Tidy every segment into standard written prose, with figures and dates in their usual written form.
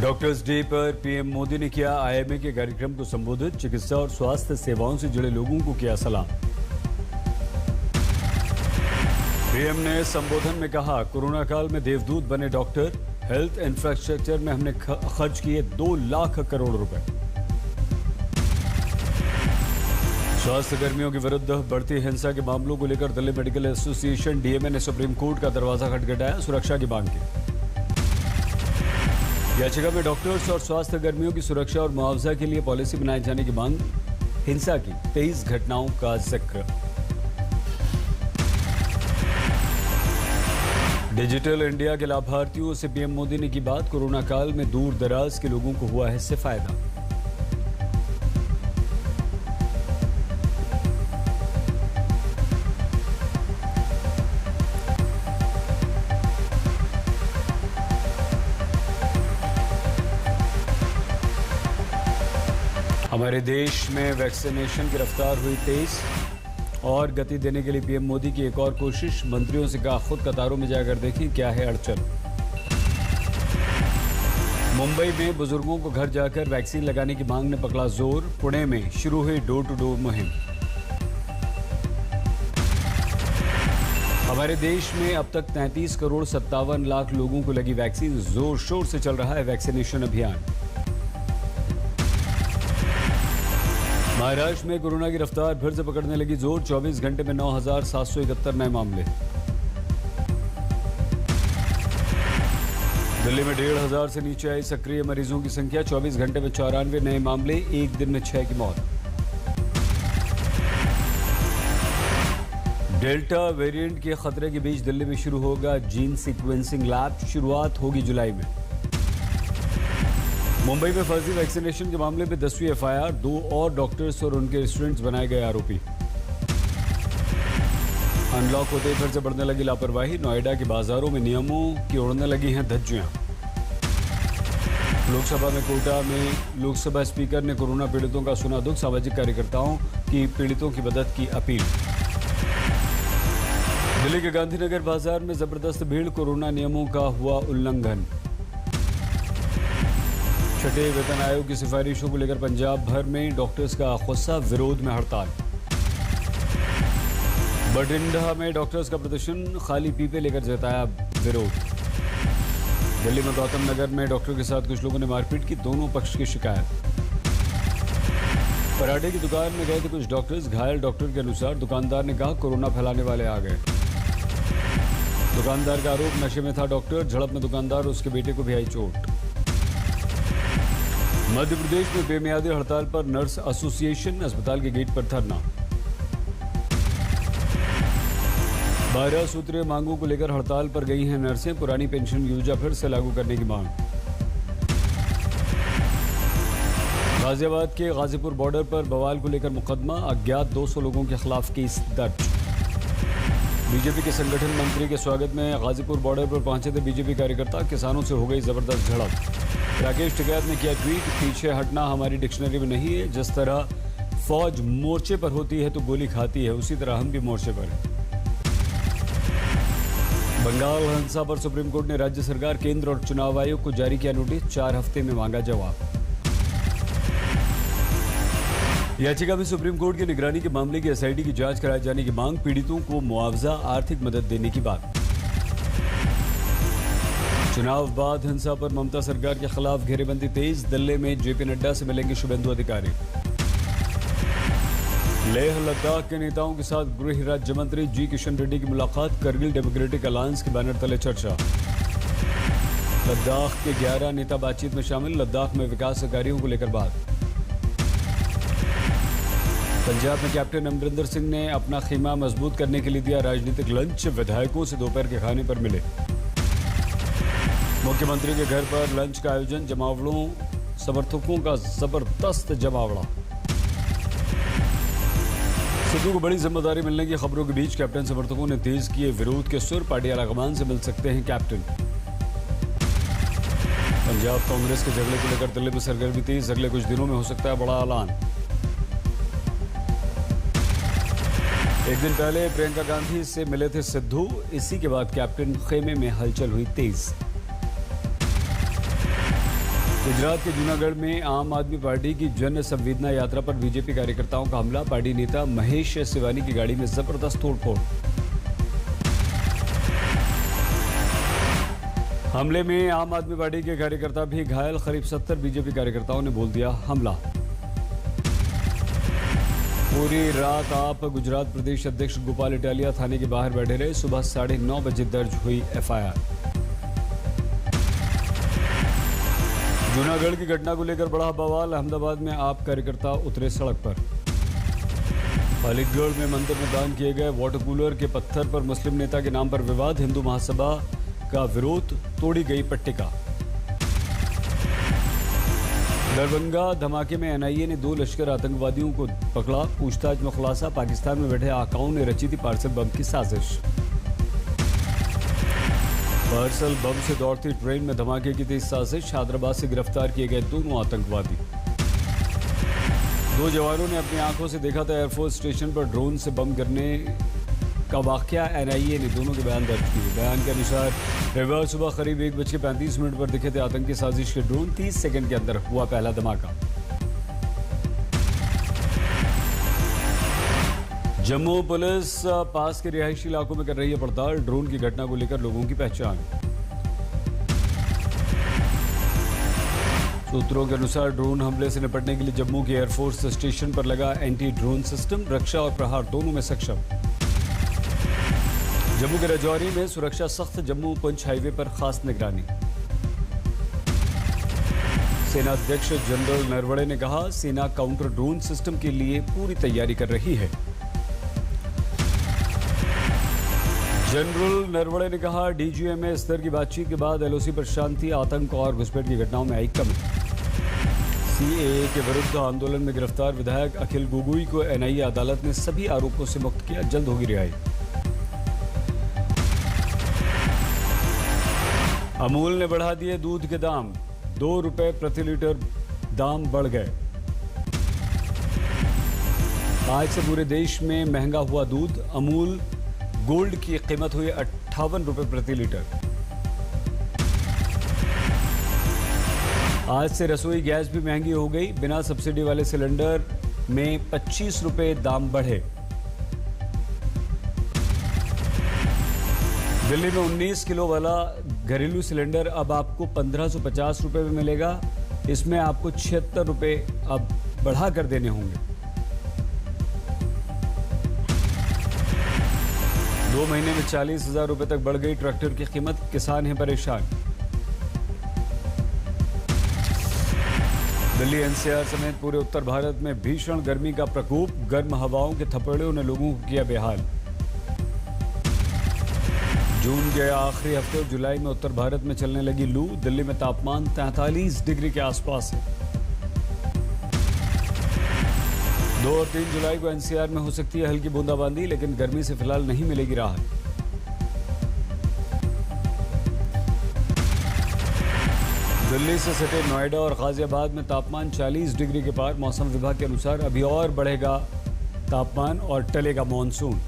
Doctors day पर PM Modi ने किया आईएमए के कार्यक्रम को संबोधित। चिकित्सा और स्वास्थ्य सेवाओं से जुड़े लोगों को किया सलाम। पीएम ने संबोधन में कहा, कोरोना काल में देवदूत बने डॉक्टर। हेल्थ इंफ्रास्ट्रक्चर में हमने खर्च किए 2 लाख करोड़ रुपए। स्वास्थ्य कर्मियों के विरुद्ध बढ़ती हिंसा के मामलों को लेकर दिल्ली मेडिकल एसोसिएशन डीएमए ने सुप्रीम कोर्ट का दरवाजा खटखटाया, सुरक्षा की मांग की। याचिका में डॉक्टर्स और स्वास्थ्य कर्मियों की सुरक्षा और मुआवजा के लिए पॉलिसी बनाए जाने की मांग। हिंसा की 23 घटनाओं का जिक्र। डिजिटल इंडिया के लाभार्थियों से पीएम मोदी ने की बात। कोरोना काल में दूर दराज के लोगों को हुआ है इससे फायदा। हमारे देश में वैक्सीनेशन की रफ्तार हुई तेज और गति देने के लिए पीएम मोदी की एक और कोशिश। मंत्रियों से कहा, खुद कतारों में जाकर देखिए क्या है अड़चन। मुंबई में बुजुर्गों को घर जाकर वैक्सीन लगाने की मांग ने पकड़ा जोर। पुणे में शुरू हुई डोर टू डोर मुहिम। हमारे देश में अब तक 33 करोड़ 57 लाख लोगों को लगी वैक्सीन। जोर शोर से चल रहा है वैक्सीनेशन अभियान। महाराष्ट्र में कोरोना की रफ्तार फिर से पकड़ने लगी जोर। 24 घंटे में 9,771 नए मामले। दिल्ली में 1,500 से नीचे आई सक्रिय मरीजों की संख्या। 24 घंटे में 94 नए मामले, एक दिन में 6 की मौत। डेल्टा वेरिएंट के खतरे के बीच दिल्ली में शुरू होगा जीन सीक्वेंसिंग लैब। शुरुआत होगी जुलाई में। मुंबई में फर्जी वैक्सीनेशन के मामले में 10वीं एफआईआर। 2 और डॉक्टर्स और उनके स्टूडेंट्स बनाए गए आरोपी। अनलॉक होते ही फिर से बढ़ने लगी लापरवाही। नोएडा के बाजारों में नियमों की उड़ने लगी हैं धज्जियां। लोकसभा में कोटा में लोकसभा स्पीकर ने कोरोना पीड़ितों का सुना दुख। सामाजिक कार्यकर्ताओं की पीड़ितों की मदद की अपील। दिल्ली के गांधीनगर बाजार में जबरदस्त भीड़। कोरोना नियमों का हुआ उल्लंघन। छठे वेतन आयोग की सिफारिशों को लेकर पंजाब भर में डॉक्टर्स का गुस्सा, विरोध में हड़ताल। बठिंडा में डॉक्टर्स का प्रदर्शन, खाली पीपे लेकर जताया विरोध। दिल्ली में गौतम नगर में डॉक्टर के साथ कुछ लोगों ने मारपीट की, दोनों पक्ष की शिकायत। पराठे की दुकान में गए थे कुछ डॉक्टर्स, घायल डॉक्टर के अनुसार दुकानदार ने कहा कोरोना फैलाने वाले आ गए। दुकानदार का आरोप, नशे में था डॉक्टर। झड़प में दुकानदार और उसके बेटे को भी आई चोट। मध्य प्रदेश में बेमियादी हड़ताल पर नर्स एसोसिएशन, अस्पताल के गेट पर धरना। 12 सूत्रीय मांगों को लेकर हड़ताल पर गई हैं नर्सें। पुरानी पेंशन योजना फिर से लागू करने की मांग। गाजियाबाद के गाजीपुर बॉर्डर पर बवाल को लेकर मुकदमा। अज्ञात 200 लोगों के खिलाफ केस दर्ज। बीजेपी के संगठन मंत्री के स्वागत में गाजीपुर बॉर्डर पर पहुंचे थे बीजेपी कार्यकर्ता। किसानों से हो गई जबरदस्त झड़प। राकेश टिकैत ने किया ट्वीट, पीछे हटना हमारी डिक्शनरी में नहीं है। जिस तरह फौज मोर्चे पर होती है तो गोली खाती है, उसी तरह हम भी मोर्चे पर हैं। बंगाल हिंसा पर सुप्रीम कोर्ट ने राज्य सरकार, केंद्र और चुनाव आयोग को जारी किया नोटिस। 4 हफ्ते में मांगा जवाब। याचिका में सुप्रीम कोर्ट की निगरानी के मामले की एसआईटी की जांच कराए जाने की मांग। पीड़ितों को मुआवजा, आर्थिक मदद देने की बात। चुनाव बाद हिंसा पर ममता सरकार के खिलाफ घेरेबंदी तेज। दिल्ली में जेपी नड्डा से मिलेंगे शुभेंदु अधिकारी। लेह लद्दाख के नेताओं के साथ गृह राज्य मंत्री जी किशन रेड्डी की मुलाकात। करगिल डेमोक्रेटिक अलायंस के बैनर तले चर्चा। लद्दाख के 11 नेता बातचीत में शामिल। लद्दाख में विकास कार्यों को लेकर बात। पंजाब में कैप्टन अमरिंदर सिंह ने अपना खेमा मजबूत करने के लिए दिया राजनीतिक लंच। विधायकों से दोपहर के खाने पर मिले। मुख्यमंत्री के घर पर लंच का आयोजन। जमावड़ों समर्थकों का जबरदस्त जमावड़ा। सिद्धू को बड़ी जिम्मेदारी मिलने की खबरों के बीच कैप्टन समर्थकों ने तेज किए विरोध के सुर। पार्टी आलाकमान से मिल सकते हैं कैप्टन। पंजाब कांग्रेस के झगड़े को लेकर दिल्ली में सरगर्मी तेज। अगले कुछ दिनों में हो सकता है बड़ा ऐलान। एक दिन पहले प्रियंका गांधी से मिले थे सिद्धू। इसी के बाद कैप्टन खेमे में हलचल हुई तेज। गुजरात के जूनागढ़ में आम आदमी पार्टी की जन संवेदना यात्रा पर बीजेपी कार्यकर्ताओं का हमला। पार्टी नेता महेश सिवानी की गाड़ी में जबरदस्त तोड़फोड़। हमले में आम आदमी पार्टी के कार्यकर्ता भी घायल। करीब 70 बीजेपी कार्यकर्ताओं ने बोल दिया हमला। पूरी रात आप गुजरात प्रदेश अध्यक्ष गोपाल इटालिया थाने के बाहर बैठे रहे। सुबह 9:30 बजे दर्ज हुई एफआईआर। जूनागढ़ की घटना को लेकर बड़ा बवाल। अहमदाबाद में आप कार्यकर्ता उतरे सड़क पर। अलीगढ़ में मंदिर में दान किए गए वाटर कूलर के पत्थर पर मुस्लिम नेता के नाम पर विवाद। हिंदू महासभा का विरोध, तोड़ी गई पट्टिका। दरभंगा धमाके में एनआईए ने 2 लश्कर आतंकवादियों को पकड़ा। पूछताछ में खुलासा, पाकिस्तान में बैठे आकाओं ने रची थी पार्सल बम की साजिश। पार्सल बम से दौड़ती ट्रेन में धमाके की थी साजिश। हैदराबाद से गिरफ्तार किए गए दोनों आतंकवादी। 2 जवानों ने अपनी आंखों से देखा था एयरफोर्स स्टेशन पर ड्रोन से बम गिरने का वाकया। एनआईए ने दोनों के बयान दर्ज किए। बयान के अनुसार रविवार सुबह करीब 1:35 पर दिखे थे आतंकी साजिश के ड्रोन। 30 सेकंड के अंदर हुआ पहला धमाका। जम्मू पुलिस पास के रिहायशी इलाकों में कर रही है पड़ताल। ड्रोन की घटना को लेकर लोगों की पहचान। सूत्रों के अनुसार ड्रोन हमले से निपटने के लिए जम्मू के एयरफोर्स स्टेशन पर लगा एंटी ड्रोन सिस्टम। रक्षा और प्रहार दोनों में सक्षम। जम्मू के राजौरी में सुरक्षा सख्त। जम्मू पुंछ हाईवे पर खास निगरानी। सेना अध्यक्ष जनरल नरवणे ने कहा, सेना काउंटर ड्रोन सिस्टम के लिए पूरी तैयारी कर रही है। जनरल नरवणे ने कहा, डीजीएमए स्तर की बातचीत के बाद एलओसी पर शांति। आतंक और घुसपैठ की घटनाओं में आई कमी। सीएए के विरुद्ध आंदोलन में गिरफ्तार विधायक अखिल गोगोई को एनआईए अदालत ने सभी आरोपों से मुक्त किया। जल्द होगी रिहाई। अमूल ने बढ़ा दिए दूध के दाम। 2 रुपए प्रति लीटर दाम बढ़ गए। आज से पूरे देश में महंगा हुआ दूध। अमूल गोल्ड की कीमत हुई 58 रुपए प्रति लीटर। आज से रसोई गैस भी महंगी हो गई। बिना सब्सिडी वाले सिलेंडर में 25 रुपए दाम बढ़े। दिल्ली में 19 किलो वाला घरेलू सिलेंडर अब आपको 1550 रुपए में मिलेगा। इसमें आपको 76 रुपए अब बढ़ा कर देने होंगे। 2 महीने में 40,000 रुपए तक बढ़ गई ट्रैक्टर की कीमत। किसान हैं परेशान। दिल्ली एनसीआर समेत पूरे उत्तर भारत में भीषण गर्मी का प्रकोप। गर्म हवाओं के थपेड़ों ने लोगों को किया बेहाल। जून के आखिरी हफ्ते और जुलाई में उत्तर भारत में चलने लगी लू। दिल्ली में तापमान 43 डिग्री के आसपास है। 2 और 3 जुलाई को एनसीआर में हो सकती है हल्की बूंदाबांदी, लेकिन गर्मी से फिलहाल नहीं मिलेगी राहत। दिल्ली से सटे नोएडा और गाजियाबाद में तापमान 40 डिग्री के पार। मौसम विभाग के अनुसार अभी और बढ़ेगा तापमान और टलेगा मॉनसून।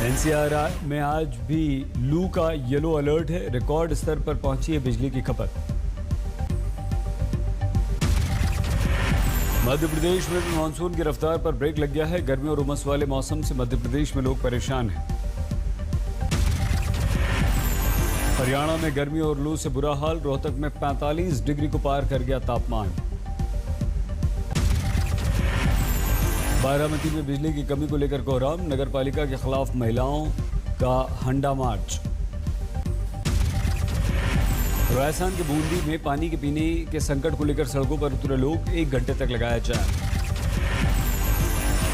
एनसीआर में आज भी लू का येलो अलर्ट है। रिकॉर्ड स्तर पर पहुंची है बिजली की खपत। मध्य प्रदेश में भी मानसून की रफ्तार पर ब्रेक लग गया है। गर्मी और उमस वाले मौसम से मध्य प्रदेश में लोग परेशान हैं। हरियाणा में गर्मी और लू से बुरा हाल। रोहतक में 45 डिग्री को पार कर गया तापमान। बारामती में बिजली की कमी को लेकर कोहराम। नगरपालिका के खिलाफ महिलाओं का हंडा मार्च। राजस्थान के बूंदी में पानी के पीने के संकट को लेकर सड़कों पर उतरे लोग। 1 घंटे तक लगाया जाम।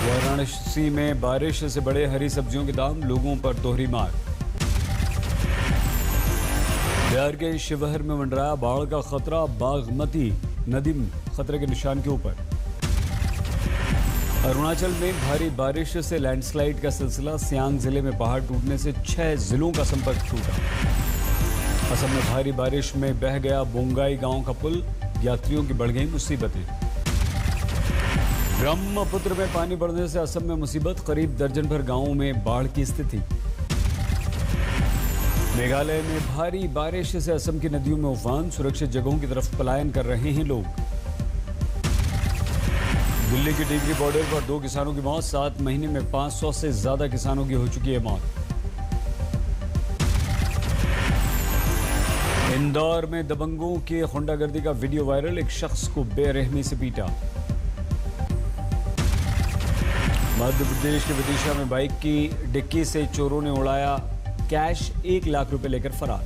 वाराणसी में बारिश से बढ़े हरी सब्जियों के दाम। लोगों पर दोहरी मार। बिहार के शिवहर में मंडराया बाढ़ का खतरा। बागमती नदी खतरे के निशान के ऊपर। अरुणाचल में भारी बारिश से लैंडस्लाइड का सिलसिला। सियांग जिले में पहाड़ टूटने से 6 जिलों का संपर्क टूटा। असम में भारी बारिश में बह गया बोंगाई गांव का पुल। यात्रियों की बढ़ गई मुसीबतें। ब्रह्मपुत्र में पानी बढ़ने से असम में मुसीबत। करीब दर्जन भर गांवों में बाढ़ की स्थिति। मेघालय में भारी बारिश से असम की नदियों में उफान, सुरक्षित जगहों की तरफ पलायन कर रहे हैं लोग। दिल्ली के टिकरी बॉर्डर पर 2 किसानों की मौत, 7 महीने में 500 से ज्यादा किसानों की हो चुकी है मौत। इंदौर में दबंगों की गुंडागर्दी का वीडियो वायरल, एक शख्स को बेरहमी से पीटा। मध्य प्रदेश के विदिशा में बाइक की डिक्की से चोरों ने उड़ाया कैश, 1 लाख रुपए लेकर फरार।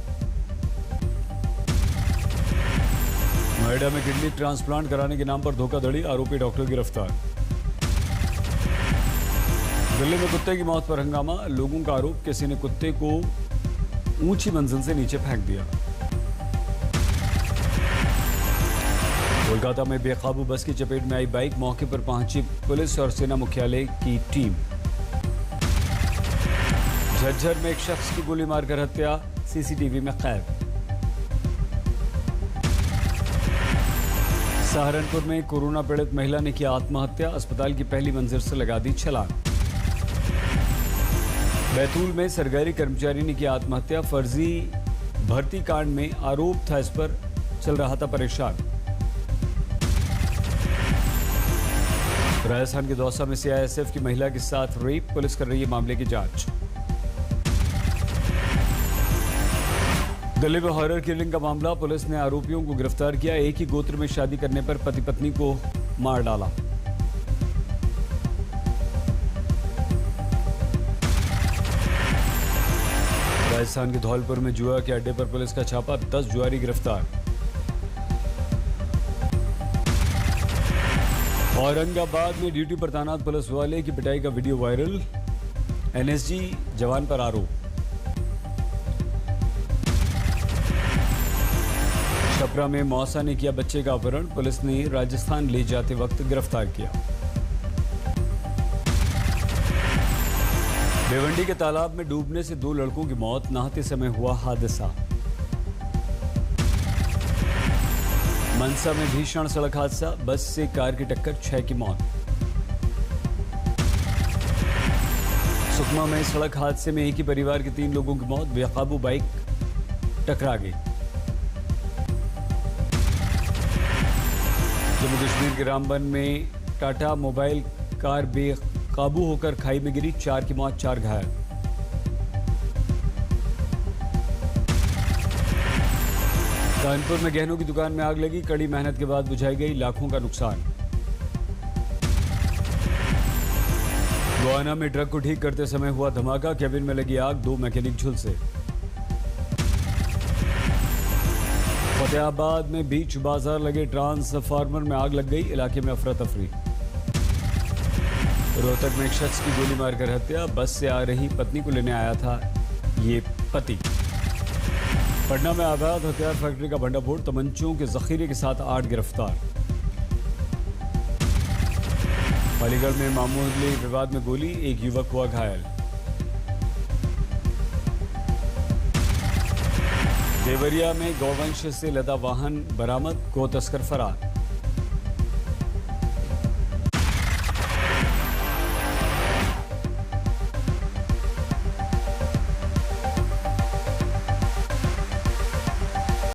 नोएडा में किडनी ट्रांसप्लांट कराने के नाम पर धोखाधड़ी, आरोपी डॉक्टर गिरफ्तार। दिल्ली में कुत्ते की मौत पर हंगामा, लोगों का आरोप किसी ने कुत्ते को ऊंची मंजिल से नीचे फेंक दिया। कोलकाता में बेकाबू बस की चपेट में आई बाइक, मौके पर पहुंची पुलिस और सेना मुख्यालय की टीम। झज्जर में एक शख्स की गोली मारकर हत्या, सीसीटीवी में कैद। सहारनपुर में कोरोना पीड़ित महिला ने किया आत्महत्या, अस्पताल की पहली मंजिल से लगा दी छलांग। बैतूल में सरकारी कर्मचारी ने किया आत्महत्या, फर्जी भर्ती कांड में आरोप था, इस पर चल रहा था परेशान। राजस्थान के दौसा में सीआईएसएफ की महिला के साथ रेप, पुलिस कर रही है मामले की जांच। दिल्ली में हॉरर किलिंग का मामला, पुलिस ने आरोपियों को गिरफ्तार किया, एक ही गोत्र में शादी करने पर पति पत्नी को मार डाला। राजस्थान के धौलपुर में जुआ के अड्डे पर पुलिस का छापा, 10 जुआरी गिरफ्तार। औरंगाबाद में ड्यूटी पर तैनात पुलिस वाले की पिटाई का वीडियो वायरल, एनएसजी जवान पर आरोप। छपरा में मौसा ने किया बच्चे का अपहरण, पुलिस ने राजस्थान ले जाते वक्त गिरफ्तार किया। भिवंडी के तालाब में डूबने से 2 लड़कों की मौत, नहाते समय हुआ हादसा। मनसा में भीषण सड़क हादसा, बस से कार की टक्कर, 6 की मौत। सुकमा में सड़क हादसे में एक ही परिवार के 3 लोगों की मौत, बेकाबू बाइक टकरा गई। जम्मू कश्मीर के रामबन में टाटा मोबाइल कार बेकाबू होकर खाई में गिरी, 4 की मौत, 4 घायल। कानपुर में गहनों की दुकान में आग लगी, कड़ी मेहनत के बाद बुझाई गई, लाखों का नुकसान। गोवाना में ट्रक को ठीक करते समय हुआ धमाका, केबिन में लगी आग, 2 मैकेनिक झुलसे। फतेहाबाद में बीच बाजार लगे ट्रांसफार्मर में आग लग गई, इलाके में अफरा तफरी। रोहतक में एक शख्स की गोली मारकर हत्या, बस से आ रही पत्नी को लेने आया था ये पति। पटना में अवैध हथियार फैक्ट्री का भंडाफोड़, तमंचों के जखीरे के साथ 8 गिरफ्तार। अलीगढ़ में मामूली विवाद में गोली, एक युवक हुआ घायल। देवरिया में गौवंश से लदा वाहन बरामद, गौ तस्कर फरार।